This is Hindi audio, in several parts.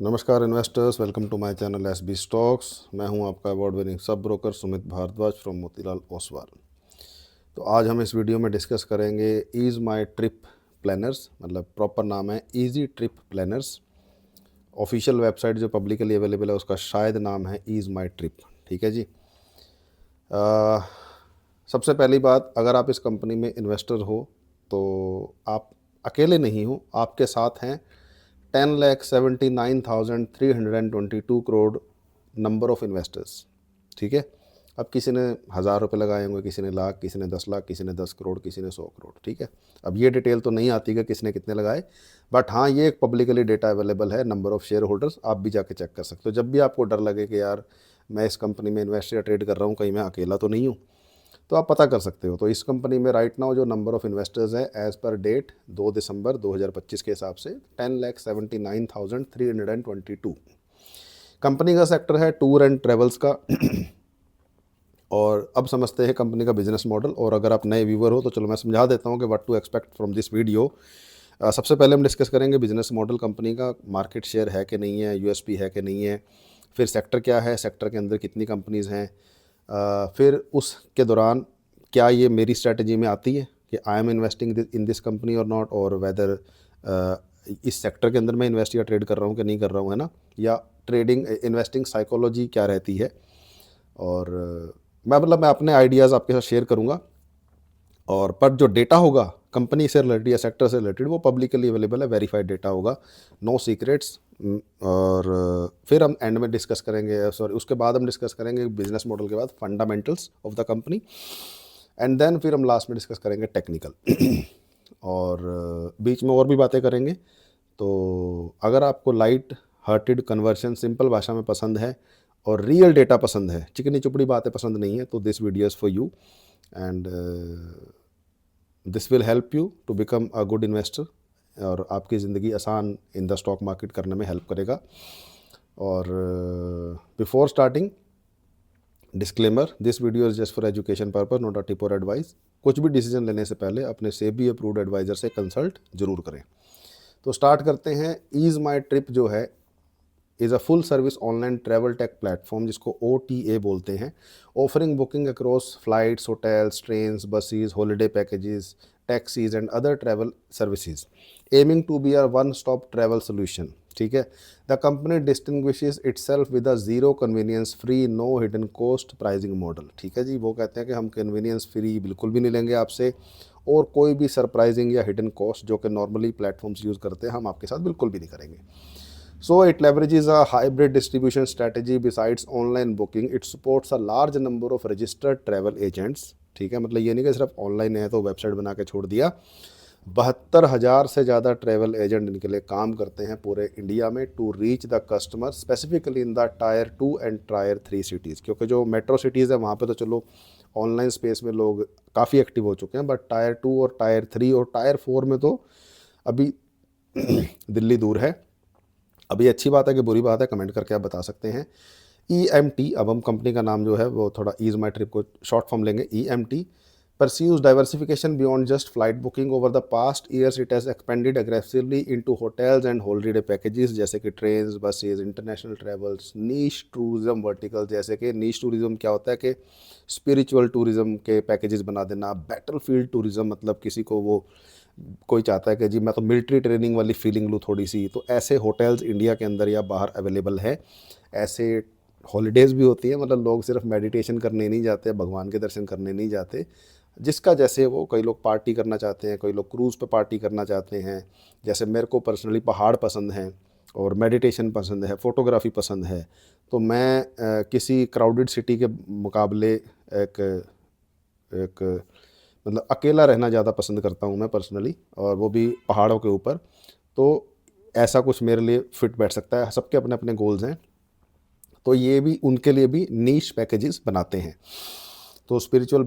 नमस्कार investors, welcome to my channel SB stocks. मैं हूं आपका award winning sub broker Sumit Bhardwaj from Motilal Oswal. तो आज हम इस वीडियो में डिस्कस करेंगे ईज़ माय ट्रिप प्लानर्स, मतलब प्रॉपर नाम है easy trip planners. Official website जो पब्लिकली अवेलेबल है उसका शायद नाम है ईज़ माय ट्रिप। ठीक है जी। अ, सबसे पहली बात, अगर आप इस कंपनी में इन्वेस्टर हो तो आप अकेले नहीं हो, आपके साथ हैं 10,79,322 करोड़ नंबर ऑफ इन्वेस्टर्स। ठीक है। अब किसी ने 1,000 रुपये लगाए होंगे, किसी ने लाख, किसी ने 10 लाख, किसी ने 10 करोड़, किसी ने 100 करोड़। ठीक है। अब ये डिटेल तो नहीं आती कि किसने कितने लगाए, बट हाँ ये एक पब्लिकली डेटा अवेलेबल है, नंबर ऑफ शेयर होल्डर्स। आप भी जाके चेक कर सकते हो जब भी आपको डर लगे कि यार मैं इस कंपनी में इन्वेस्ट या ट्रेड कर रहा हूँ, कहीं मैं अकेला तो नहीं हूँ, तो आप पता कर सकते हो। तो इस कंपनी में राइट नाउ जो नंबर ऑफ इन्वेस्टर्स है एज पर डेट 2 दिसंबर 2025 के हिसाब से 10,79,322। कंपनी का सेक्टर है टूर एंड ट्रेवल्स का। और अब समझते हैं कंपनी का बिजनेस मॉडल। और अगर आप नए व्यूवर हो तो चलो मैं समझा देता हूँ कि what to expect from this video. सबसे पहले हम डिस्कस करेंगे बिजनेस मॉडल कंपनी का, मार्केट शेयर है कि नहीं है, यूएसपी है कि नहीं है, फिर सेक्टर क्या है, सेक्टर के अंदर कितनी कंपनीज़ हैं, फिर उसके दौरान क्या ये मेरी स्ट्रेटजी में आती है कि I am investing in this company और नॉट, और वेदर इस सेक्टर के अंदर मैं इन्वेस्ट या ट्रेड कर रहा हूँ कि नहीं कर रहा हूँ, है ना, या ट्रेडिंग इन्वेस्टिंग साइकोलॉजी क्या रहती है। और मैं अपने आइडियाज़ आपके साथ शेयर करूँगा। और पर जो डेटा होगा कंपनी से रिलेटेड या सेक्टर से रिलेटेड वो पब्लिकली अवेलेबल है, वेरीफाइड डेटा होगा, नो सीक्रेट्स। और फिर हम एंड में डिस्कस करेंगे, सॉरी उसके बाद हम डिस्कस करेंगे बिजनेस मॉडल के बाद fundamentals of the company, and then फिर हम लास्ट में डिस्कस करेंगे टेक्निकल। और बीच में और भी बातें करेंगे। तो अगर आपको लाइट हार्टेड कन्वर्शन सिंपल भाषा में पसंद है और रियल डेटा पसंद है, चिकनी चुपड़ी बातें पसंद नहीं है, तो this video is for you. And this will help you to become a good investor, और आपकी ज़िंदगी आसान इन द स्टॉक मार्केट करने में हेल्प करेगा। और before starting disclaimer, this video is just for education purpose, not a tip और एडवाइस। कुछ भी डिसीजन लेने से पहले अपने सेबी अप्रूव्ड एडवाइज़र से कंसल्ट जरूर करें। तो स्टार्ट करते हैं। ईज़ माई ट्रिप जो है is a full service online travel tech platform, जिसको OTA बोलते हैं, offering booking across flights, hotels, trains, buses, holiday packages, taxis and other travel services, aiming to be a one stop travel solution. ठीक है। The company distinguishes itself with a zero convenience free no hidden cost pricing model. ठीक है जी। वो कहते हैं कि हम कन्वीनियंस फ्री बिल्कुल भी नहीं लेंगे आपसे, और कोई भी सरप्राइजिंग या हिडन कॉस्ट जो कि नॉर्मली प्लेटफॉर्म्स यूज़ करते हैं हम आपके साथ बिल्कुल भी नहीं करेंगे। So it leverages a hybrid distribution strategy. Besides online booking, it supports a large number of registered travel agents. ठीक है। मतलब ये नहीं कि सिर्फ ऑनलाइन है तो वेबसाइट बना के छोड़ दिया। 72,000 से ज़्यादा ट्रैवल एजेंट इनके लिए काम करते हैं पूरे इंडिया में, to reach the customer specifically in the tier 2 and tier 3 cities. क्योंकि जो मेट्रो सिटीज़ है वहाँ पे तो चलो ऑनलाइन स्पेस में लोग काफ़ी एक्टिव हो चुके हैं, बट टायर 2 और टायर 3 और टायर 4 में तो अभी दिल्ली दूर है। अभी अच्छी बात है कि बुरी बात है, कमेंट करके आप बता सकते हैं। EMT, अब हम कंपनी का नाम जो है वो थोड़ा ईज माई ट्रिप को शॉर्ट फॉर्म लेंगे। EMT pursues diversification beyond just flight booking. Over the past years it has expanded aggressively into hotels and holiday packages, जैसे कि ट्रेन्स, बसेज, इंटरनेशनल ट्रेवल्स, नीश टूरिज्म वर्टिकल, जैसे कि नीश टूरिज्म क्या होता है कि स्पिरिचुअल टूरिज्म के पैकेजेस बना देना, बैटल फील्ड टूरिज्म, मतलब किसी को वो कोई चाहता है कि जी मैं तो मिलिट्री ट्रेनिंग वाली फीलिंग लूँ थोड़ी सी, तो ऐसे होटल्स इंडिया के अंदर या बाहर अवेलेबल है। ऐसे हॉलीडेज़ भी होती है, मतलब लोग सिर्फ मेडिटेशन करने नहीं जाते, भगवान के दर्शन करने नहीं जाते, जिसका जैसे वो, कई लोग पार्टी करना चाहते हैं, कई लोग क्रूज़ पे पार्टी करना चाहते हैं। जैसे मेरे को पर्सनली पहाड़ पसंद हैं और मेडिटेशन पसंद है, फ़ोटोग्राफी पसंद है, तो मैं किसी क्राउडेड सिटी के मुकाबले एक एक मतलब अकेला रहना ज़्यादा पसंद करता हूँ मैं पर्सनली, और वो भी पहाड़ों के ऊपर। तो ऐसा कुछ मेरे लिए फिट बैठ सकता है। सबके अपने अपने गोल्स हैं, तो ये भी उनके लिए भी नीश पैकेजेस बनाते हैं। तो spiritual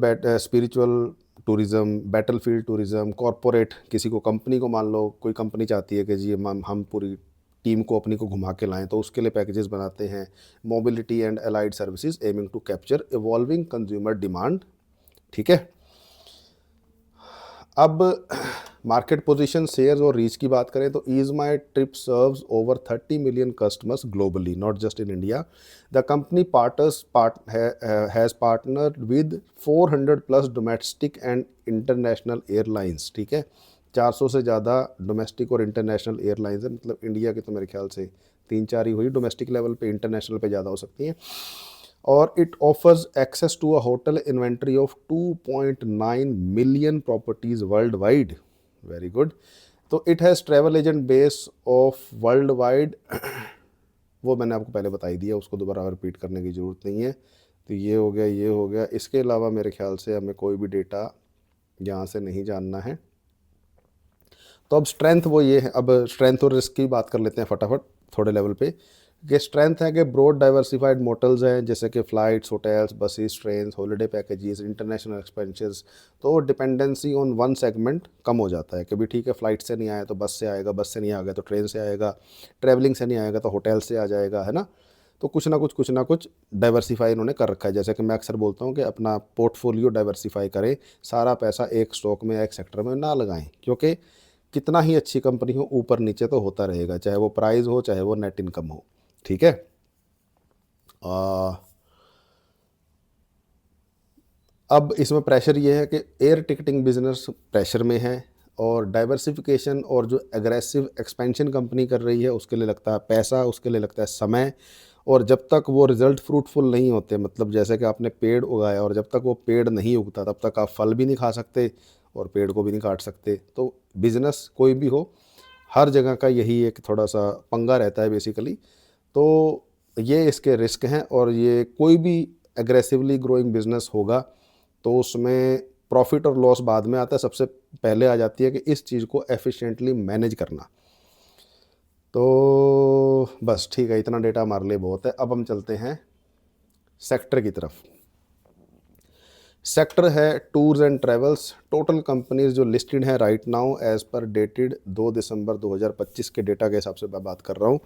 tourism, battlefield tourism, corporate, किसी को कंपनी को, मान लो कोई कंपनी चाहती है कि जी हम पूरी टीम को अपनी को घुमा के लाएं, तो उसके लिए पैकेजेस बनाते हैं। Mobility and allied services aiming to capture evolving consumer demand. ठीक है। अब मार्केट पोजीशन, शेयर्स और रीच की बात करें तो ease my trip serves over 30 million customers globally, not just in India. The company has partnered with 400 plus domestic and international airlines. ठीक है, 400 से ज़्यादा डोमेस्टिक और इंटरनेशनल एयरलाइंस है, मतलब इंडिया की तो मेरे ख्याल से 3-4 ही हुई डोमेस्टिक लेवल पे, इंटरनेशनल पे ज़्यादा हो सकती हैं। और it offers access to a hotel inventory of 2.9 million properties worldwide. Very good. तो it has travel agent base of worldwide, वो मैंने आपको पहले बताई दिया, उसको दोबारा रिपीट करने की ज़रूरत नहीं है। तो ये हो गया, ये हो गया। इसके अलावा मेरे ख्याल से हमें कोई भी डेटा यहाँ से नहीं जानना है। तो अब स्ट्रेंथ वो ये है, अब स्ट्रेंथ और रिस्क की बात कर लेते हैं फटाफट थोड़े लेवल पे। कि स्ट्रेंथ है कि ब्रॉड डाइवर्सिफाइड मोटल्स हैं, जैसे कि flights, hotels, buses, trains, holiday packages, international expenses. तो डिपेंडेंसी ऑन वन सेगमेंट कम हो जाता है कि भी ठीक है, फ़्लाइट से नहीं आया तो बस से आएगा, बस से नहीं आ गया तो ट्रेन से आएगा, ट्रैवलिंग से नहीं आएगा तो होटल से आ जाएगा, है ना। तो कुछ ना कुछ डाइवर्सिफाई इन्होंने कर रखा है। जैसे कि मैं अक्सर बोलता हूँ कि अपना पोर्टफोलियो डाइवर्सिफाई करें, सारा पैसा एक स्टॉक में, एक सेक्टर में ना लगाएं, क्योंकि कितना ही अच्छी कंपनी हो, ऊपर नीचे तो होता रहेगा, चाहे वो प्राइस हो, चाहे वो नेट इनकम हो। ठीक है। अब इसमें प्रेशर ये है कि एयर टिकटिंग बिजनेस प्रेशर में है, और डाइवर्सिफिकेशन और जो एग्रेसिव एक्सपेंशन कंपनी कर रही है उसके लिए लगता है पैसा, उसके लिए लगता है समय। और जब तक वो रिजल्ट फ्रूटफुल नहीं होते, मतलब जैसे कि आपने पेड़ उगाया और जब तक वो पेड़ नहीं उगता तब तक आप फल भी नहीं खा सकते और पेड़ को भी नहीं काट सकते। तो बिज़नेस कोई भी हो, हर जगह का यही एक थोड़ा सा पंगा रहता है बेसिकली। तो ये इसके रिस्क हैं, और ये कोई भी एग्रेसिवली ग्रोइंग बिजनेस होगा तो उसमें प्रॉफिट और लॉस बाद में आता है, सबसे पहले आ जाती है कि इस चीज़ को एफिशिएंटली मैनेज करना। तो बस ठीक है, इतना डेटा हमारे लिए बहुत है। अब हम चलते हैं सेक्टर की तरफ। सेक्टर है tours and travels. Total companies जो लिस्टेड हैं right now as per dated 2 दिसंबर 2025 के डेटा के हिसाब से मैं बात कर रहा हूँ,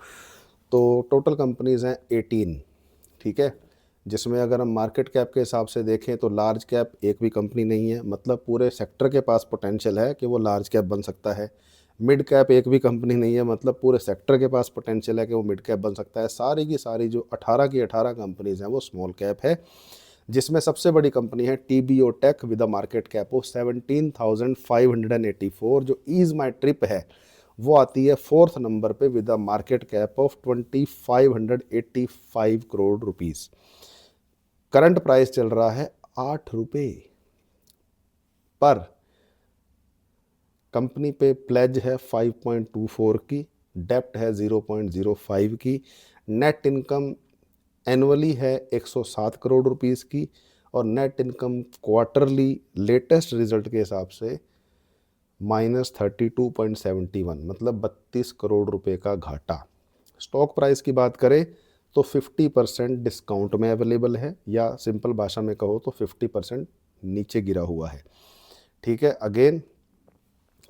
तो टोटल कंपनीज हैं 18। ठीक है, जिसमें अगर हम मार्केट कैप के हिसाब से देखें तो लार्ज कैप एक भी कंपनी नहीं है, मतलब पूरे सेक्टर के पास पोटेंशियल है कि वो लार्ज कैप बन सकता है। मिड कैप एक भी कंपनी नहीं है, मतलब पूरे सेक्टर के पास पोटेंशियल है कि वो मिड कैप बन सकता है। सारी की सारी जो 18 की 18 कंपनीज हैं वो स्मॉल कैप है, जिसमें सबसे बड़ी कंपनी है TBO tech with a market cap of 17,584। जो ईज माई ट्रिप है वो आती है 4th नंबर पे with a market cap of 2,585 crore rupees. Current price चल रहा है 8 रुपये पर। कंपनी पे प्लेज है 5.24 की, डेप्ट है 0.05 की, नेट इनकम एनुअली है 107 करोड़ रुपीस की, और net income quarterly latest result के हिसाब से -32.71, मतलब 32 करोड़ रुपए का घाटा। स्टॉक प्राइस की बात करें तो 50% डिस्काउंट में अवेलेबल है, या सिंपल भाषा में कहो तो 50% नीचे गिरा हुआ है। ठीक है, अगेन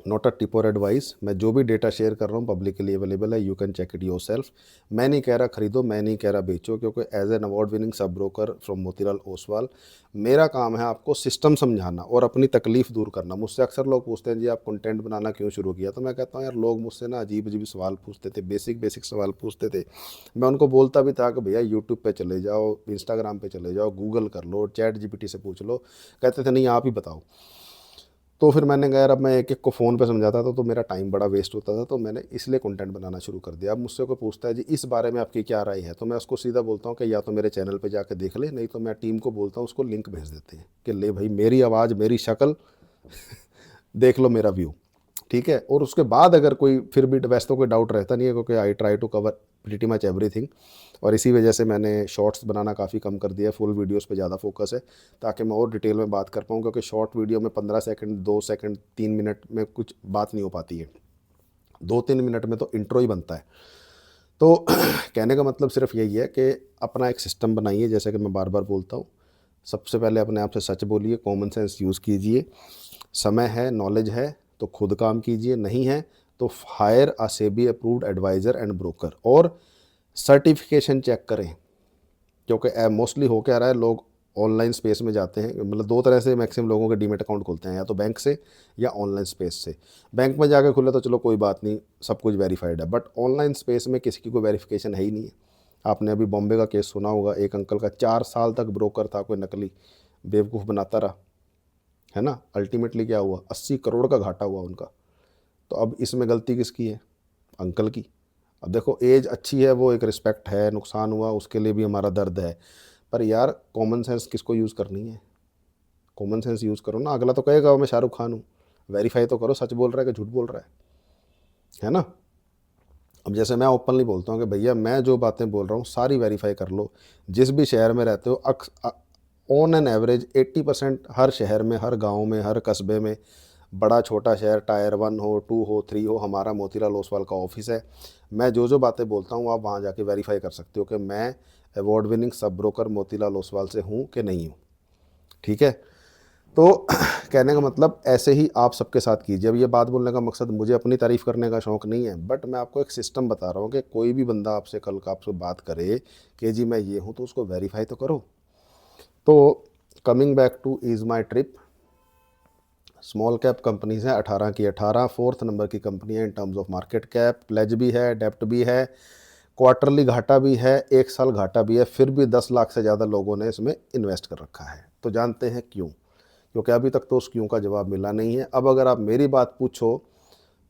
नॉट अ टिप और एडवाइस, मैं जो भी डेटा शेयर कर रहा हूँ पब्लिक के लिए अवेलेबल है, you can check it yourself. मैं नहीं कह रहा खरीदो, मैं नहीं कह रहा बेचो, क्योंकि as an award winning sub broker from Motilal Oswal मेरा काम है आपको सिस्टम समझाना और अपनी तकलीफ दूर करना। मुझसे अक्सर लोग पूछते हैं जी आप कंटेंट बनाना क्यों शुरू किया, तो मैं कहता हूँ यार लोग मुझसे ना अजीब अजीब सवाल पूछते थे, बेसिक सवाल पूछते थे। मैं उनको बोलता भी था कि भैया यूट्यूब पे चले जाओ, इंस्टाग्राम पे चले जाओ, गूगल कर लो, चैट GPT से पूछ लो। कहते थे नहीं आप ही बताओ। तो फिर मैंने कहा यार अब मैं एक एक को फ़ोन पे समझाता था तो मेरा टाइम बड़ा वेस्ट होता था, तो मैंने इसलिए कंटेंट बनाना शुरू कर दिया। अब मुझसे कोई पूछता है जी इस बारे में आपकी क्या राय है, तो मैं उसको सीधा बोलता हूँ कि या तो मेरे चैनल पे जाके देख ले, नहीं तो मैं टीम को बोलता हूँ उसको लिंक भेज देते हैं कि ले भाई मेरी आवाज़, मेरी शक्ल देख लो, मेरा व्यू। ठीक है, और उसके बाद अगर कोई फिर भी, वैसे तो कोई डाउट रहता नहीं है क्योंकि I try to cover pretty much everything, और इसी वजह से मैंने शॉर्ट्स बनाना काफ़ी कम कर दिया, फुल वीडियोस पे ज़्यादा फोकस है ताकि मैं और डिटेल में बात कर पाऊँ, क्योंकि शॉर्ट वीडियो में 15 सेकंड, 2 सेकंड, 3 मिनट में कुछ बात नहीं हो पाती है, 2-3 मिनट में तो इंट्रो ही बनता है। तो कहने का मतलब सिर्फ यही है कि अपना एक सिस्टम बनाइए, जैसे कि मैं बार बार बोलता हूँ। सबसे पहले अपने आप से सच बोलिए, कॉमन सेंस यूज़ कीजिए, समय है, नॉलेज है तो खुद काम कीजिए, नहीं है तो hire a SEBI approved advisor and broker, और सर्टिफिकेशन चेक करें, क्योंकि मोस्टली हो क्या रहा है, लोग ऑनलाइन स्पेस में जाते हैं, मतलब दो तरह से मैक्सिमम लोगों के डीमेट अकाउंट खुलते हैं, या तो बैंक से या ऑनलाइन स्पेस से। बैंक में जाकर खुले तो चलो कोई बात नहीं, सब कुछ वेरीफाइड है, बट ऑनलाइन स्पेस में किसी की कोई वेरिफिकेशन है ही नहीं है। आपने अभी बॉम्बे का केस सुना होगा, एक अंकल का 4 साल तक ब्रोकर था कोई नकली, बेवकूफ़ बनाता रहा, है ना। अल्टीमेटली क्या हुआ, 80 करोड़ का घाटा हुआ उनका। तो अब इसमें गलती किसकी है, अंकल की। अब देखो एज अच्छी है, वो एक रिस्पेक्ट है, नुकसान हुआ उसके लिए भी हमारा दर्द है, पर यार कॉमन सेंस किसको यूज़ करनी है, कॉमन सेंस यूज़ करो ना। अगला तो कहेगा मैं शाहरुख खान हूँ, वेरीफाई तो करो सच बोल रहा है कि झूठ बोल रहा है ना। अब जैसे मैं ओपनली बोलता हूँ कि भैया मैं जो बातें बोल रहा हूँ सारी वेरीफाई कर लो। जिस भी शहर में रहते हो, ऑन एन एवरेज 80% हर शहर में, हर गांव में, हर कस्बे में, बड़ा छोटा शहर, टायर 1 हो, 2 हो, 3 हो, हमारा मोतीलाल ओसवाल का ऑफिस है। मैं जो जो बातें बोलता हूँ आप वहाँ जाके वेरीफाई कर सकते हो कि मैं award winning sub broker Motilal Oswal से हूँ कि नहीं हूँ, ठीक है। तो कहने का मतलब ऐसे ही आप सबके साथ कीजिए। अब ये बात बोलने का मकसद मुझे अपनी तारीफ़ करने का शौक़ नहीं है, बट मैं आपको एक सिस्टम बता रहा हूँ कि कोई भी बंदा आपसे कल का आपसे बात करे कि जी मैं ये हूँ, तो उसको वेरीफाई तो करो। तो coming back to ease my trip, small cap companies हैं 18 की 18, 4th नंबर की कंपनी है in terms of market cap, pledge भी है, डेप्ट भी है, क्वार्टरली घाटा भी है, एक साल घाटा भी है, फिर भी 10 लाख से ज़्यादा लोगों ने इसमें इन्वेस्ट कर रखा है। तो जानते हैं क्यों, क्योंकि अभी तक तो उस क्यों का जवाब मिला नहीं है। अब अगर आप मेरी बात पूछो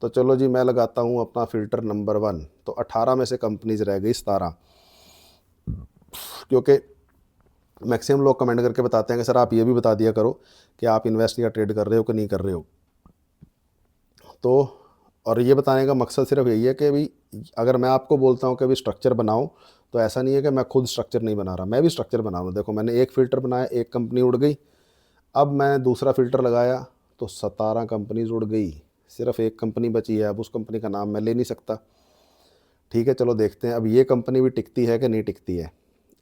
तो चलो जी मैं लगाता हूँ अपना फ़िल्टर नंबर 1, तो 18 में से कंपनीज रह गई 17, क्योंकि मैक्सिमम लोग कमेंट करके बताते हैं कि सर आप ये भी बता दिया करो कि आप इन्वेस्ट या ट्रेड कर रहे हो कि नहीं कर रहे हो। तो और ये बताने का मकसद सिर्फ यही है कि भाई अगर मैं आपको बोलता हूँ कि भाई स्ट्रक्चर बनाओ, तो ऐसा नहीं है कि मैं खुद स्ट्रक्चर नहीं बना रहा, मैं भी स्ट्रक्चर बना रहा हूँ। देखो मैंने एक फ़िल्टर बनाया, एक कंपनी उड़ गई, अब मैं दूसरा फ़िल्टर लगाया तो 17 कंपनीज उड़ गई, सिर्फ एक कंपनी बची है। अब उस कंपनी का नाम मैं ले नहीं सकता, ठीक है। चलो देखते हैं अब ये कंपनी भी टिकती है कि नहीं टिकती है।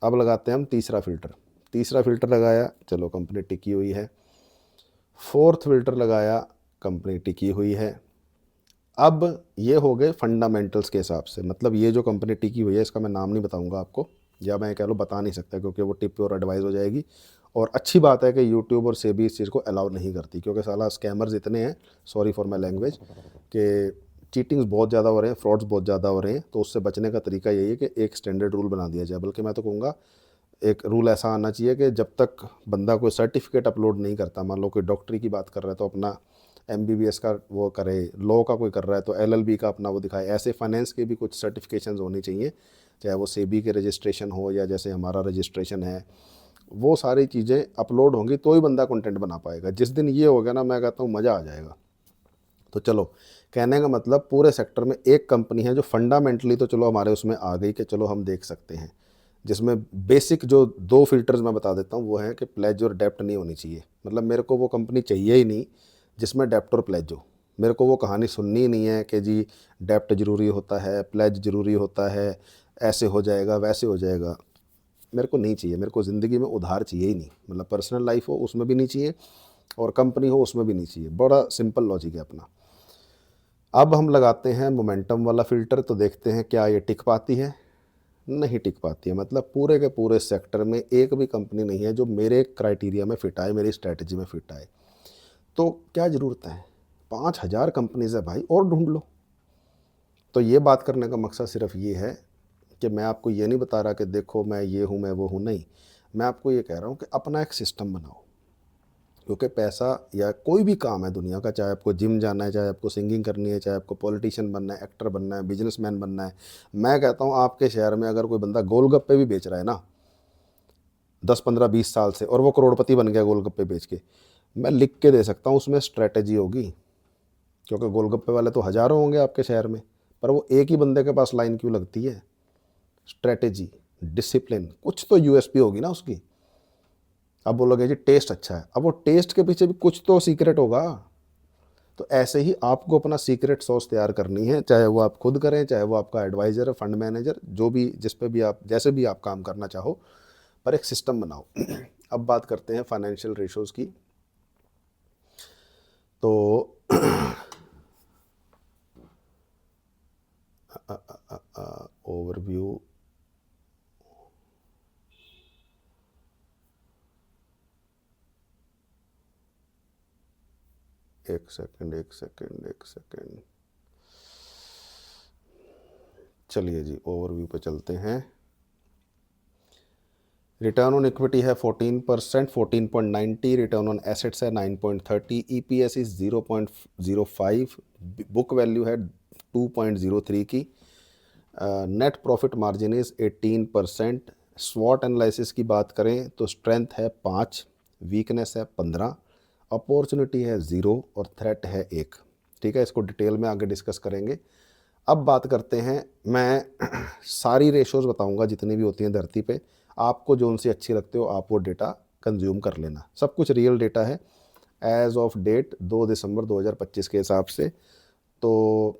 अब लगाते हैं हम तीसरा फ़िल्टर, तीसरा फ़िल्टर लगाया, चलो कंपनी टिकी हुई है। 4th फ़िल्टर लगाया, कंपनी टिकी हुई है। अब ये हो गए फंडामेंटल्स के हिसाब से, मतलब ये जो कंपनी टिकी हुई है इसका मैं नाम नहीं बताऊंगा आपको, या मैं कह लो बता नहीं सकता क्योंकि वो टिप और एडवाइस हो जाएगी। और अच्छी बात है कि यूट्यूब और सेबी इस चीज़ को अलाउ नहीं करती, क्योंकि साला स्कैमर्स इतने हैं, सॉरी फॉर माई लैंग्वेज, कि चीटिंग्स बहुत ज़्यादा हो रहे हैं, फ्रॉड्स बहुत ज़्यादा हो रहे हैं। तो उससे बचने का तरीका यही है कि एक स्टैंडर्ड रूल बना दिया जाए, बल्कि मैं तो कहूँगा एक रूल ऐसा आना चाहिए कि जब तक बंदा कोई सर्टिफिकेट अपलोड नहीं करता, मान लो कोई डॉक्टरी की बात कर रहा है तो अपना MBBS का वो करे, लॉ का कोई कर रहा है तो LLB का अपना वो दिखाए, ऐसे फाइनेंस के भी कुछ सर्टिफिकेशंस होनी चाहिए, चाहे वो सेबी के रजिस्ट्रेशन हो या जैसे हमारा रजिस्ट्रेशन है। वो सारी चीज़ें अपलोड होंगी तो ही बंदा कंटेंट बना पाएगा। जिस दिन ये हो गया ना, मैं कहता हूँ मज़ा आ जाएगा। तो चलो कहने का मतलब पूरे सेक्टर में एक कंपनी है जो फंडामेंटली तो चलो हमारे उसमें आ गई कि चलो हम देख सकते हैं, जिसमें बेसिक जो 2 फिल्टर्स मैं बता देता हूँ वो है कि प्लेज और डेप्ट नहीं होनी चाहिए। मतलब मेरे को वो कंपनी चाहिए ही नहीं जिसमें डेप्ट और प्लेज हो। मेरे को वो कहानी सुननी ही नहीं है कि जी डेप्ट ज़रूरी होता है, प्लेज ज़रूरी होता है, ऐसे हो जाएगा वैसे हो जाएगा, मेरे को नहीं चाहिए। मेरे को ज़िंदगी में उधार चाहिए ही नहीं, मतलब पर्सनल लाइफ हो उसमें भी नहीं चाहिए और कंपनी हो उसमें भी नहीं चाहिए। बड़ा सिंपल लॉजिक है अपना। अब हम लगाते हैं मोमेंटम वाला फ़िल्टर, तो देखते हैं क्या ये टिक पाती है, नहीं टिक पाती है। मतलब पूरे के पूरे सेक्टर में एक भी कंपनी नहीं है जो मेरे क्राइटेरिया में फिट आए, मेरी स्ट्रैटेजी में फिट आए। तो क्या ज़रूरत है, 5,000 कंपनीज़ है भाई, और ढूंढ लो। तो ये बात करने का मकसद सिर्फ ये है कि मैं आपको ये नहीं बता रहा कि देखो मैं ये हूँ मैं वो हूँ, नहीं। मैं आपको ये कह रहा हूँ कि अपना एक सिस्टम बनाओ, क्योंकि पैसा या कोई भी काम है दुनिया का, चाहे आपको जिम जाना है, चाहे आपको सिंगिंग करनी है, चाहे आपको पॉलिटिशियन बनना है, एक्टर बनना है, बिजनेसमैन बनना है। मैं कहता हूँ आपके शहर में अगर कोई बंदा गोलगप्पे भी बेच रहा है ना 10 15 20 साल से, और वो करोड़पति बन गया गोलगप्पे बेच के, मैं लिख के दे सकता हूँ उसमें स्ट्रैटेजी होगी। क्योंकि गोलगप्पे वाले तो हज़ारों होंगे आपके शहर में, पर वो एक ही बंदे के पास लाइन क्यों लगती है? स्ट्रैटेजी, डिसिप्लिन, कुछ तो यूएसपी होगी ना उसकी। अब बोलोगे जी टेस्ट अच्छा है, अब वो टेस्ट के पीछे भी कुछ तो सीक्रेट होगा। तो ऐसे ही आपको अपना सीक्रेट सॉस तैयार करनी है, चाहे वो आप खुद करें, चाहे वो आपका एडवाइज़र, फंड मैनेजर, जो भी जिस पे भी आप जैसे भी आप काम करना चाहो, पर एक सिस्टम बनाओ। अब बात करते हैं फाइनेंशियल रेशोज़ की। तो ओवरव्यू, एक सेकंड। चलिए जी, ओवरव्यू पे चलते हैं। रिटर्न ऑन इक्विटी है 14%, 14.90। रिटर्न ऑन एसेट्स है 9.30। EPS is 0.05। बुक वैल्यू है 2.03 की। Net profit margin is 18%। स्वॉट एनालिसिस की बात करें तो स्ट्रेंथ है 5, वीकनेस है 15, अपॉर्चुनिटी है 0 और थ्रेट है 1। ठीक है, इसको डिटेल में आगे डिस्कस करेंगे। अब बात करते हैं, मैं सारी रेशोज़ बताऊंगा जितनी भी होती हैं धरती पे, आपको जो उनसे अच्छी लगते हो आप वो डेटा कंज्यूम कर लेना। सब कुछ रियल डेटा है एज ऑफ डेट 2 दिसंबर 2025 के हिसाब से। तो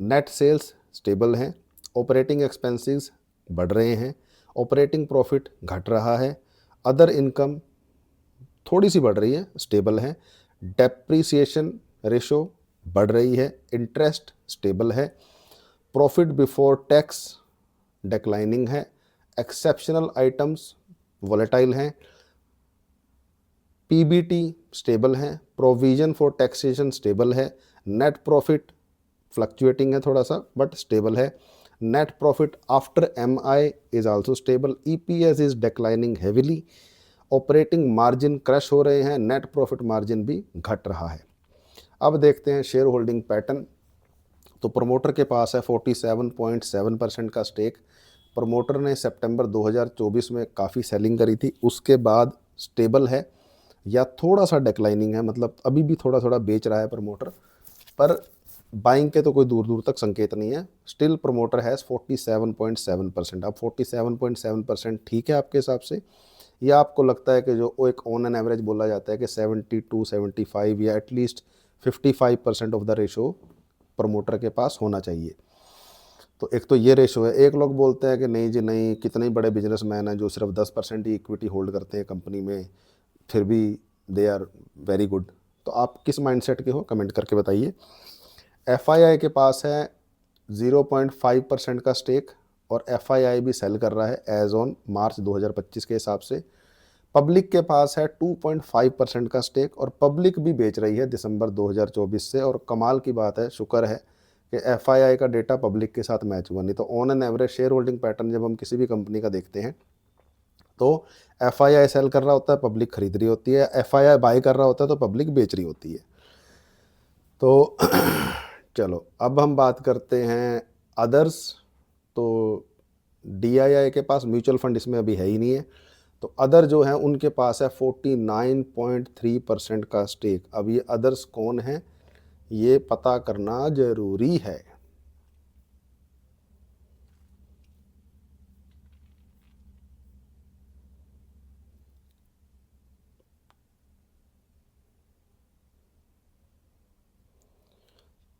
नेट सेल्स स्टेबल हैं, ऑपरेटिंग एक्सपेंसेस बढ़ रहे हैं, ऑपरेटिंग प्रॉफिट घट रहा है, अदर इनकम थोड़ी सी बढ़ रही है, स्टेबल है, डेप्रीसिएशन रेशो बढ़ रही है, इंटरेस्ट स्टेबल है, प्रॉफिट बिफोर टैक्स डिक्लाइनिंग है, एक्सेप्शनल आइटम्स वॉलेटाइल हैं, पीबीटी स्टेबल है, प्रोविजन फॉर टैक्सेशन स्टेबल है, नेट प्रॉफिट फ्लक्चुएटिंग है थोड़ा सा बट स्टेबल है, net profit after MI is also stable, EPS is declining heavily, operating margin crush हो रहे हैं, नेट प्रॉफिट मार्जिन भी घट रहा है। अब देखते हैं शेयर होल्डिंग पैटर्न। तो प्रमोटर के पास है 47.7% का स्टेक। प्रमोटर ने सितंबर 2024 में काफ़ी सेलिंग करी थी, उसके बाद स्टेबल है या थोड़ा सा डिक्लाइनिंग है, मतलब अभी भी थोड़ा थोड़ा बेच रहा है प्रमोटर, पर बाइंग के तो कोई दूर दूर तक संकेत नहीं है। Still promoter has 47.7%। अब 47.7% ठीक है आपके हिसाब से, या आपको लगता है कि जो एक ऑन एन एवरेज बोला जाता है कि 72, 75 या at least 55% of the ratio promoter के पास होना चाहिए। तो एक तो ये रेशो है। एक लोग बोलते हैं कि नहीं जी नहीं, कितने बड़े बिजनेसमैन हैं जो सिर्फ 10% ही इक्विटी होल्ड करते हैं कंपनी में, फिर भी दे आर वेरी गुड। तो आप किस माइंडसेट के हो, कमेंट करके बताइए। FII के पास है 0.5% का स्टेक और FII भी सेल कर रहा है एज ऑन मार्च 2025 के हिसाब से। पब्लिक के पास है 2.5% का स्टेक और पब्लिक भी बेच रही है दिसंबर 2024 से। और कमाल की बात है, शुक्र है कि FII का डेटा पब्लिक के साथ मैच हुआ, नहीं तो on an average share holding pattern जब हम किसी भी कंपनी का देखते हैं तो FII सेल कर रहा होता है, पब्लिक खरीद रही होती है, FII बाई कर रहा होता है तो पब्लिक बेच रही होती है। तो चलो अब हम बात करते हैं अदर्स। तो DII के पास म्यूचुअल फंड इसमें अभी है ही नहीं है, तो अदर जो है उनके पास है 49.3% का स्टेक। अब ये अदर्स कौन है ये पता करना जरूरी है।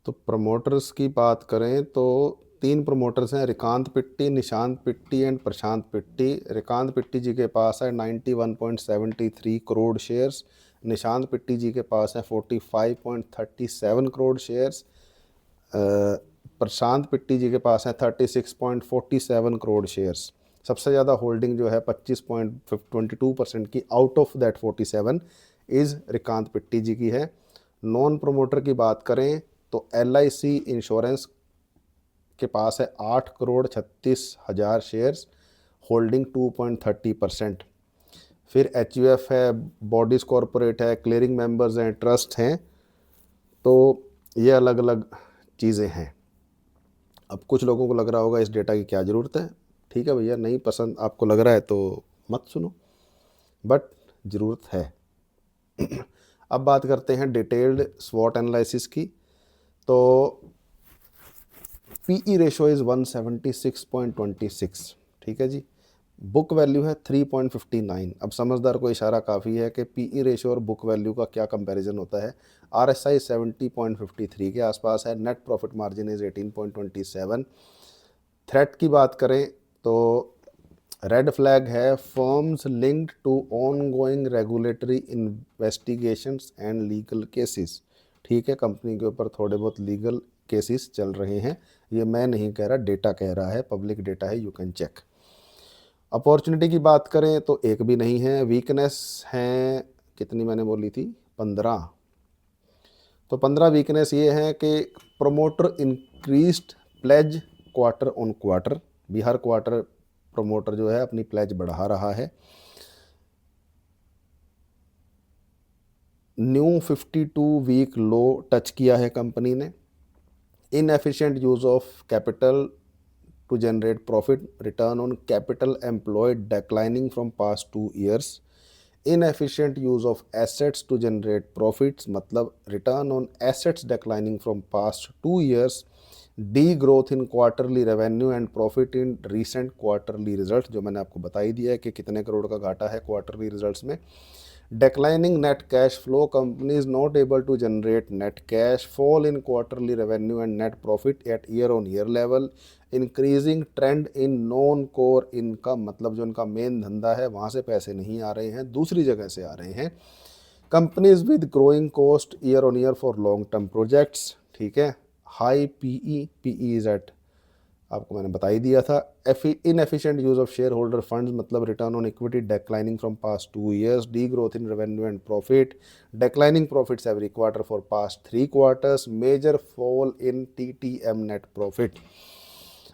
तो प्रमोटर्स की बात करें तो 3 प्रमोटर्स हैं, रिकांत पिट्टी, निशांत पिट्टी एंड प्रशांत पिट्टी। रिकांत पिट्टी जी के पास है 91.73 करोड़ शेयर्स, निशांत पिट्टी जी के पास है 45.37 करोड़ शेयर्स, प्रशांत पिट्टी जी के पास है 36.47 करोड़ शेयर्स। सबसे ज़्यादा होल्डिंग जो है 25.22% की आउट ऑफ दैट 47 इज़ रिकांत पिट्टी जी की है। नॉन प्रमोटर की बात करें तो LIC इंश्योरेंस के पास है 8,36,000 शेयर्स, होल्डिंग 2.30%। फिर HUF है, बॉडीज कॉरपोरेट है, क्लियरिंग मेंबर्स हैं, ट्रस्ट हैं। तो ये अलग अलग चीज़ें हैं। अब कुछ लोगों को लग रहा होगा इस डेटा की क्या ज़रूरत है। ठीक है भैया, नहीं पसंद आपको लग रहा है तो मत सुनो, बट ज़रूरत है। अब बात करते हैं डिटेल्ड स्वॉट एनालिसिस की। तो PE रेशो इज़ 176.26। ठीक है जी। बुक वैल्यू है 3.59। अब समझदार को इशारा काफ़ी है कि PE रेशो और बुक वैल्यू का क्या कंपैरिजन होता है। RSI 70.53 के आसपास है, net profit margin is 18.27। Threat की बात करें तो रेड फ्लैग है, firms linked to ongoing regulatory investigations and legal cases. ठीक है, कंपनी के ऊपर थोड़े बहुत लीगल केसेस चल रहे हैं, ये मैं नहीं कह रहा, डेटा कह रहा है, पब्लिक डेटा है, यू कैन चेक। अपॉर्चुनिटी की बात करें तो एक भी नहीं है। वीकनेस हैं कितनी मैंने बोली थी, 15। तो 15 वीकनेस ये है कि promoter increased pledge quarter on quarter, भी हर क्वार्टर प्रोमोटर जो है अपनी प्लेज बढ़ा रहा है। न्यू 52 वीक लो टच किया है कंपनी ने। Inefficient use of capital to generate profit, return on capital employed declining from past 2 years, inefficient use of assets to generate profits, मतलब return on assets declining from past 2 years, degrowth in quarterly revenue and profit in recent quarterly results, जो मैंने आपको बता ही दिया है कि कितने करोड़ का घाटा है क्वार्टरली रिजल्ट्स में। Declining net cash flow, company is not able to generate net cash, fall in quarterly revenue and net profit at year on year level, increasing trend in non core income, मतलब जो इनका मेन धंधा है वहाँ से पैसे नहीं आ रहे हैं, दूसरी जगह से आ रहे हैं। Companies with growing cost year on year for long term projects, ठीक है। हाई पीई इज एट, आपको मैंने बता ही दिया था। Inefficient use of shareholder funds, मतलब return on equity declining from past 2 years, degrowth in revenue and profit, declining profits every quarter for past 3 quarters, major fall in TTM net profit.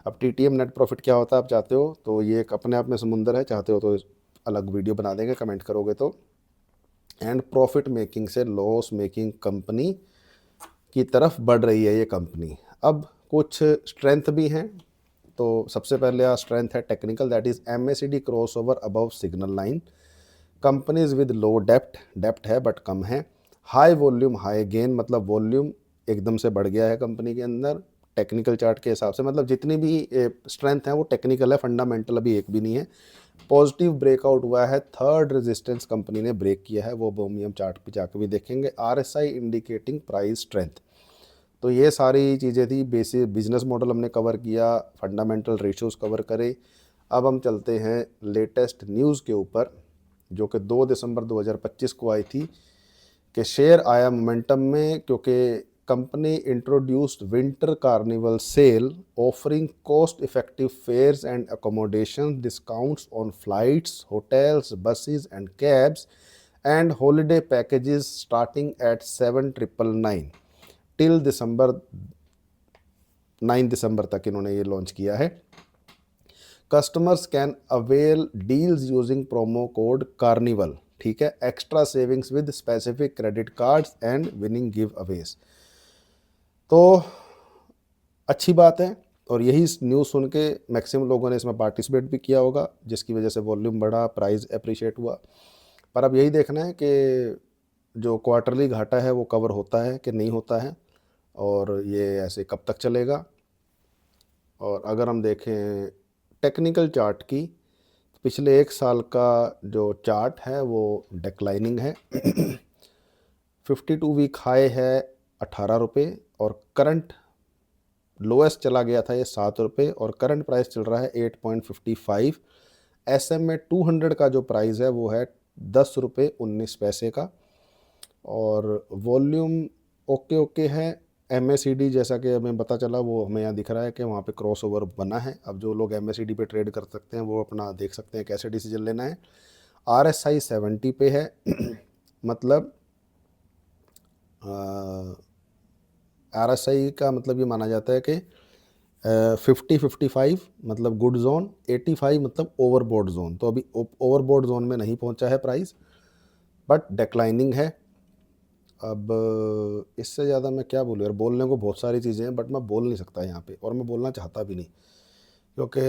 अब टीटीएम नेट प्रॉफिट क्या होता है आप चाहते हो तो ये एक अपने आप में समुंदर है, चाहते हो तो अलग वीडियो बना देंगे कमेंट करोगे तो। एंड प्रॉफिट मेकिंग से लॉस मेकिंग कंपनी की तरफ बढ़ रही है ये कंपनी। अब कुछ स्ट्रेंथ भी हैं, तो सबसे पहले स्ट्रेंथ है technical, that is MACD crossover above signal line, companies with low डेप्ट है बट कम है, हाई वॉल्यूम हाई गेन, मतलब वॉल्यूम एकदम से बढ़ गया है कंपनी के अंदर टेक्निकल चार्ट के हिसाब से, मतलब जितनी भी स्ट्रेंथ है वो टेक्निकल है, फंडामेंटल अभी एक भी नहीं है। पॉजिटिव ब्रेकआउट हुआ है, थर्ड रेजिस्टेंस कंपनी ने ब्रेक किया है, वो बोमियम चार्ट पे जाकर भी देखेंगे। RSI indicating price strength. तो ये सारी चीज़ें थी, बेसिक बिजनेस मॉडल हमने कवर किया, फंडामेंटल रेशियोज कवर करे। अब हम चलते हैं लेटेस्ट न्यूज़ के ऊपर, जो कि 2 दिसंबर 2025 को आई थी, कि शेयर आया मोमेंटम में क्योंकि company introduced winter carnival sale offering cost effective fares and accommodation discounts on flights, hotels, buses and cabs and holiday packages starting at 7,999 till December 9 दिसंबर तक इन्होंने ये लॉन्च किया है। Customers can avail deals using promo code carnival, ठीक है, extra savings with specific credit cards and winning giveaways. तो अच्छी बात है, और यही न्यूज़ सुन के मैक्सिमम लोगों ने इसमें पार्टिसिपेट भी किया होगा, जिसकी वजह से वॉल्यूम बढ़ा, प्राइस अप्रिशिएट हुआ। पर अब यही देखना है कि जो क्वार्टरली घाटा है वो कवर होता है कि नहीं होता है, और ये ऐसे कब तक चलेगा। और अगर हम देखें टेक्निकल चार्ट की, पिछले एक साल का जो चार्ट है वो डिक्लाइनिंग है। 52 वीक हाई है 18 रुपये, और करंट लोएस्ट चला गया था ये 7 रुपये, और करंट प्राइस चल रहा है 8.55। SMA 200 का जो प्राइस है वो है 10 रुपये 19 पैसे का, और वॉल्यूम ओके है। MACD जैसा कि हमें पता चला वो हमें यहाँ दिख रहा है कि वहाँ पे क्रॉस ओवर बना है। अब जो लोग MACD पे ट्रेड कर सकते हैं वो अपना देख सकते हैं कैसे डिसीजन लेना है। RSI 70 पे है, मतलब RSI का मतलब ये माना जाता है कि 50-55 मतलब गुड जोन, 85 मतलब ओवरबोर्ड जोन। तो अभी ओवरबोर्ड जोन में नहीं पहुंचा है प्राइस, बट डिक्लाइनिंग है। अब इससे ज़्यादा मैं क्या बोलूँ यार, बोलने को बहुत सारी चीज़ें हैं बट मैं बोल नहीं सकता यहाँ पे, और मैं बोलना चाहता भी नहीं, क्योंकि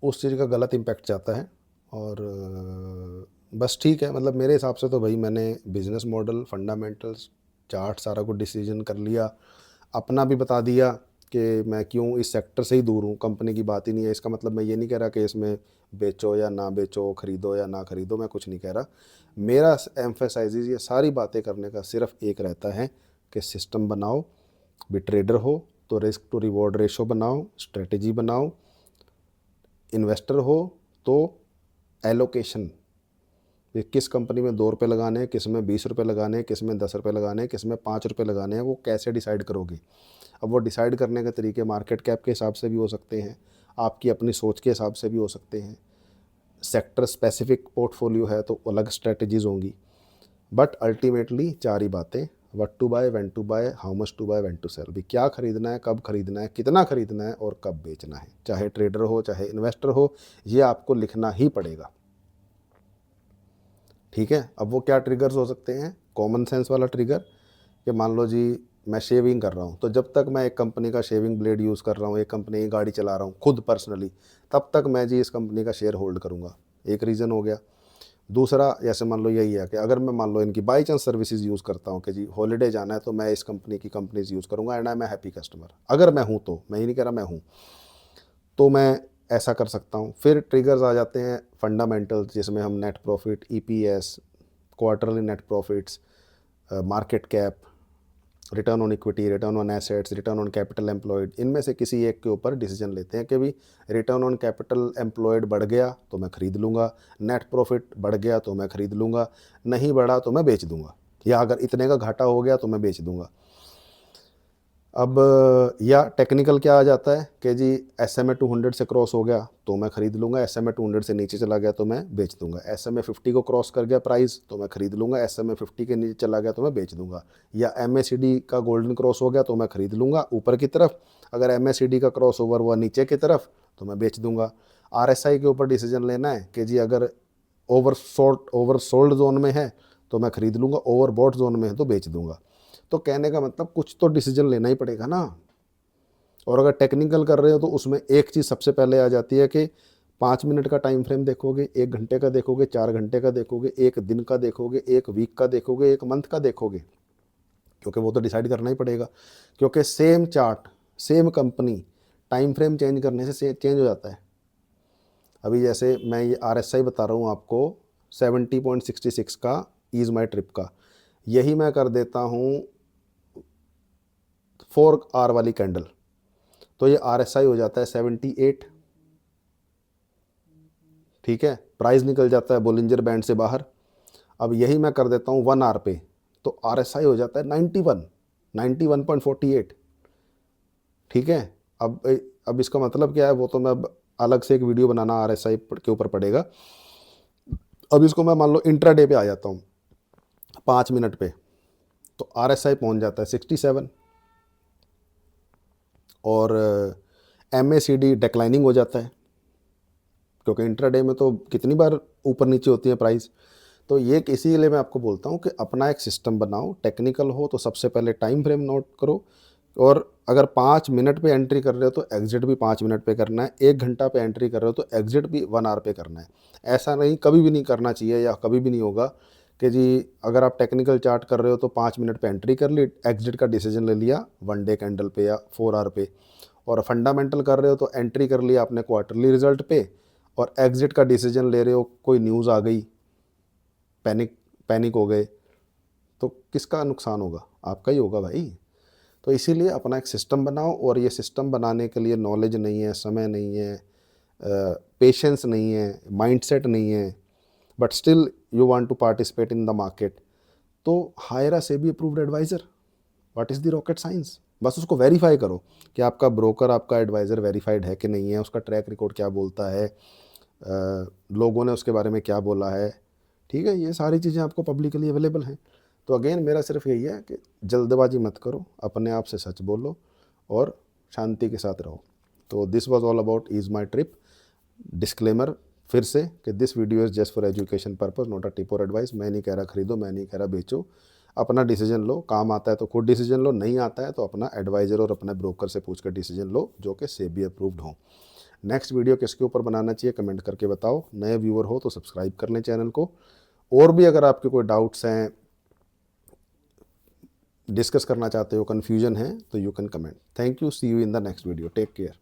उस चीज़ का गलत इम्पैक्ट जाता है। और बस ठीक है, मतलब मेरे हिसाब से तो भाई मैंने बिज़नेस मॉडल, फंडामेंटल्स, चार्ट सारा कुछ डिसीजन कर लिया, अपना भी बता दिया कि मैं क्यों इस सेक्टर से ही दूर हूँ। कंपनी की बात ही नहीं है, इसका मतलब मैं ये नहीं कह रहा कि इसमें बेचो या ना बेचो, ख़रीदो या ना ख़रीदो, मैं कुछ नहीं कह रहा। मेरा एम्फेसाइज ये सारी बातें करने का सिर्फ एक रहता है कि सिस्टम बनाओ, भी ट्रेडर हो तो रिस्क टू रिवॉर्ड रेशो बनाओ, स्ट्रेटजी बनाओ, इन्वेस्टर हो तो एलोकेशन, किस कंपनी में 2 रुपये लगाने हैं, किस में 20 रुपये लगाने हैं, किस में 10 रुपये लगाने हैं, किस में 5 रुपये लगाने हैं, वो कैसे डिसाइड करोगे। अब वो डिसाइड करने के तरीके मार्केट कैप के हिसाब से भी हो सकते हैं, आपकी अपनी सोच के हिसाब से भी हो सकते हैं, सेक्टर स्पेसिफिक पोर्टफोलियो है तो अलग स्ट्रेटजीज़ होंगी, बट अल्टीमेटली 4 ही बातें what to buy, when to buy, how much to buy, when to sell. भी क्या खरीदना है, कब खरीदना है, कितना खरीदना है और कब बेचना है। चाहे ट्रेडर हो चाहे इन्वेस्टर हो, ये आपको लिखना ही पड़ेगा। ठीक है। अब वो क्या ट्रिगर्स हो सकते हैं, कॉमन सेंस वाला ट्रिगर, कि मान लो जी मैं शेविंग कर रहा हूँ, तो जब तक मैं एक कंपनी का शेविंग ब्लेड यूज़ कर रहा हूँ, एक कंपनी की गाड़ी चला रहा हूँ खुद पर्सनली, तब तक मैं जी इस कंपनी का शेयर होल्ड करूँगा। एक रीज़न हो गया। दूसरा, जैसे मान लो यही है कि अगर मैं मान लो इनकी बाई चांस सर्विसेज यूज़ करता हूँ कि जी हॉलीडे जाना है तो मैं इस कंपनी की कंपनीज यूज़ करूँगा and I am a happy customer. अगर मैं हूँ तो, मैं ही नहीं कह रहा मैं हूँ, तो मैं ऐसा कर सकता हूँ। फिर ट्रिगर्स आ जाते हैं फंडामेंटल्स, जिसमें हम net profit, EPS, quarterly net profits, market cap, return on equity, return on assets, return on capital employed, इनमें से किसी एक के ऊपर डिसीजन लेते हैं कि भी रिटर्न ऑन कैपिटल एम्प्लॉयड बढ़ गया तो मैं ख़रीद लूँगा, नेट प्रॉफिट बढ़ गया तो मैं ख़रीद लूँगा, नहीं बढ़ा तो मैं बेच दूँगा, या अगर इतने का घाटा हो गया तो मैं बेच दूँगा। अब या टेक्निकल क्या आ जाता है कि जी SMA 200 से क्रॉस हो गया तो मैं ख़रीद लूँगा, SMA 200 से नीचे चला गया तो मैं बेच दूँगा, SMA 50 को क्रॉस कर गया प्राइस तो मैं ख़रीद लूँगा, SMA 50 के नीचे चला गया तो मैं बेच दूँगा, या MACD का गोल्डन क्रॉस हो गया तो मैं ख़रीद लूँगा ऊपर की तरफ, अगर MACD का क्रॉस ओवर हुआ नीचे की तरफ तो मैं बेच दूँगा। RSI के ऊपर डिसीजन लेना है कि जी अगर ओवर सोल्ड जोन में है तो मैं ख़रीद लूँगा, ओवर बॉट जोन में है तो बेच दूँगा। तो कहने का मतलब कुछ तो डिसीजन लेना ही पड़ेगा ना। और अगर टेक्निकल कर रहे हो तो उसमें एक चीज़ सबसे पहले आ जाती है कि 5 मिनट का टाइम फ्रेम देखोगे, 1 घंटे का देखोगे, 4 घंटे का देखोगे, 1 दिन का देखोगे, 1 वीक का देखोगे, 1 मंथ का देखोगे, क्योंकि वो तो डिसाइड करना ही पड़ेगा। क्योंकि same chart, same company, time frame change करने से चेंज हो जाता है। अभी जैसे मैं ये RSI बता रहा हूँ आपको 70.66 का ईज माई ट्रिप का, यही मैं कर देता हूँ 4 आवर वाली कैंडल, तो ये RSI हो जाता है 78। ठीक है, प्राइस निकल जाता है बोलिंजर बैंड से बाहर। अब यही मैं कर देता हूँ 1 आवर पे, तो RSI हो जाता है 91.48। ठीक है। अब इसका मतलब क्या है, वो तो मैं अब अलग से एक वीडियो बनाना RSI के ऊपर पड़ेगा। अब इसको मैं मान लो इंट्राडे पे आ जाता हूँ 5 मिनट पे, तो RSI पहुँच जाता है 67, और MACD डिक्लाइनिंग हो जाता है, क्योंकि इंट्राडे में तो कितनी बार ऊपर नीचे होती है प्राइस। तो ये इसीलिए मैं आपको बोलता हूँ कि अपना एक सिस्टम बनाओ, टेक्निकल हो तो सबसे पहले टाइम फ्रेम नोट करो, और अगर 5 मिनट पे एंट्री कर रहे हो तो एग्जिट भी 5 मिनट पे करना है, 1 घंटा पे एंट्री कर रहे हो तो एग्जिट भी 1 आवर पे करना है। ऐसा नहीं, कभी भी नहीं करना चाहिए या कभी भी नहीं होगा कि जी अगर आप टेक्निकल चार्ट कर रहे हो तो 5 मिनट पे एंट्री कर ली, एग्जिट का डिसीजन ले लिया 1 डे कैंडल पे या 4 आवर पे, और फंडामेंटल कर रहे हो तो एंट्री कर लिया आपने क्वार्टरली रिजल्ट पे, और एग्जिट का डिसीजन ले रहे हो, कोई न्यूज़ आ गई, पैनिक हो गए, तो किसका नुकसान होगा, आपका ही होगा भाई। तो इसीलिए अपना एक सिस्टम बनाओ, और ये सिस्टम बनाने के लिए नॉलेज नहीं है, समय नहीं है, पेशेंस नहीं है, माइंडसेट नहीं है, but still you want to participate in the market, तो hire a SEBI approved adviser. What is the rocket science, बस उसको वेरीफाई करो कि आपका ब्रोकर, आपका एडवाइज़र वेरीफाइड है कि नहीं है, उसका ट्रैक रिकॉर्ड क्या बोलता है, लोगों ने उसके बारे में क्या बोला है। ठीक है, ये सारी चीज़ें आपको पब्लिकली अवेलेबल हैं। तो अगेन मेरा सिर्फ यही है कि जल्दबाजी मत करो, अपने आप से सच बोलो और शांति के साथ रहो। तो this was all about ease my trip. Disclaimer फिर से कि this video is just for education purpose, not a tip और एडवाइस। मैं नहीं कह रहा खरीदो, मैं नहीं कह रहा बेचो, अपना डिसीजन लो, काम आता है तो खुद डिसीजन लो, नहीं आता है तो अपना एडवाइज़र और अपने ब्रोकर से पूछ कर डिसीजन लो जो कि सेबी अप्रूव्ड हो। नेक्स्ट वीडियो किसके ऊपर बनाना चाहिए कमेंट करके बताओ। नए व्यूअर हो तो सब्सक्राइब कर लें चैनल को, और भी अगर आपके कोई डाउट्स हैं, डिस्कस करना चाहते हो, कन्फ्यूजन है, तो you can comment. Thank you, see you in the next video, take care.